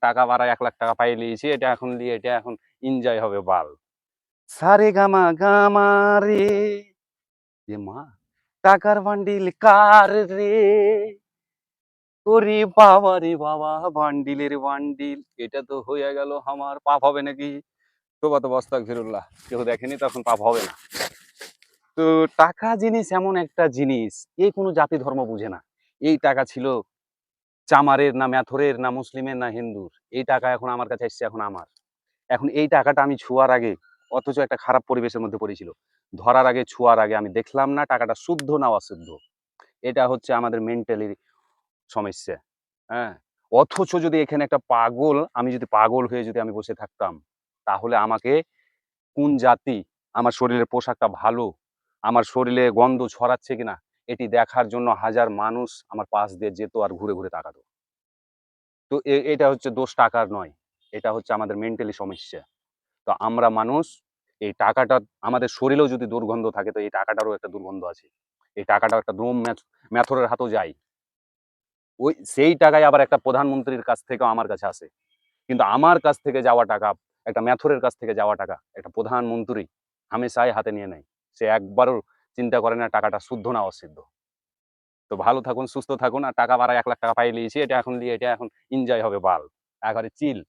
টাকা বাড়ায় 1 লাখ টাকা পাইয়ে লিয়েছি, এটা এখন দিয়ে এটা এখন এনজয় হবে বাল। সারে গামা গামা রে, এ মা! টাকার বান্ডিল কার রে? ওরে বাবা রে বাবা! বান্ডিলের বান্ডিল। এটা তো হইয়া গেল আমার। পাপ হবে নাকি? তোবা তোবা আস্তাগফিরুল্লাহ। কেউ দেখেনি তখন পাপ হবে না। তো টাকা জিনিস এমন একটা জিনিস, কোনো জাতি ধর্ম বুঝে না। এই টাকা ছিল চামারের, না মেথরের, না মুসলিমের, না হিন্দুর। এই টাকা এখন আমার কাছে এসছে, এখন আমার। এখন এই টাকাটা আমি ছোঁয়ার আগে, অথচ একটা খারাপ পরিবেশের মধ্যে পড়েছিল। ধরার আগে, ছোঁয়ার আগে আমি দেখলাম না টাকাটা শুদ্ধ না অশুদ্ধ। এটা হচ্ছে আমাদের মেন্টালি সমস্যা। হ্যাঁ? অথচ যদি এখানে একটা পাগল, আমি যদি পাগল হয়ে যদি আমি বসে থাকতাম, তাহলে আমাকে কোন জাতি, আমার শরীরের পোশাকটা ভালো, আমার শরীরে গন্ধ ছড়াচ্ছে কিনা, এটি দেখার জন্য হাজার মানুষ আমার পাশ দিয়ে যেত আর ঘুরে, ঘুরে তাকাতো। তো এটা হচ্ছে দোষ টাকার নয়। এটা হচ্ছে আমাদের মেন্টালি সমস্যা। তো আমরা মানুষ, এই টাকাটা আমাদের শরীরেও যদি দুর্গন্ধ থাকে, তো এই টাকাটারও একটা দুর্গন্ধ আছে। এই টাকাটাও একটা ডোম মেথরের হাতেও যায়। সেই টাকাই আবার একটা প্রধানমন্ত্রীর কাছ থেকেও আমার কাছে আসে। কিন্তু আমার কাছ থেকে যাওয়া টাকা, একটা মেথরের কাছ থেকে যাওয়া টাকা, একটা প্রধানমন্ত্রী হামেশাই হাতে নিয়ে নেয়। সে একবারও চিন্তা করে না টাকাটা শুদ্ধ না অশুদ্ধ। তো ভালো থাকুন, সুস্থ থাকুন। আর টাকা বাড়ায় 1 লাখ টাকা পাইয়ে লিয়েছি। এটা এখন দিয়ে এটা এখন এনজয় হবে বাল। একেবারে চিল।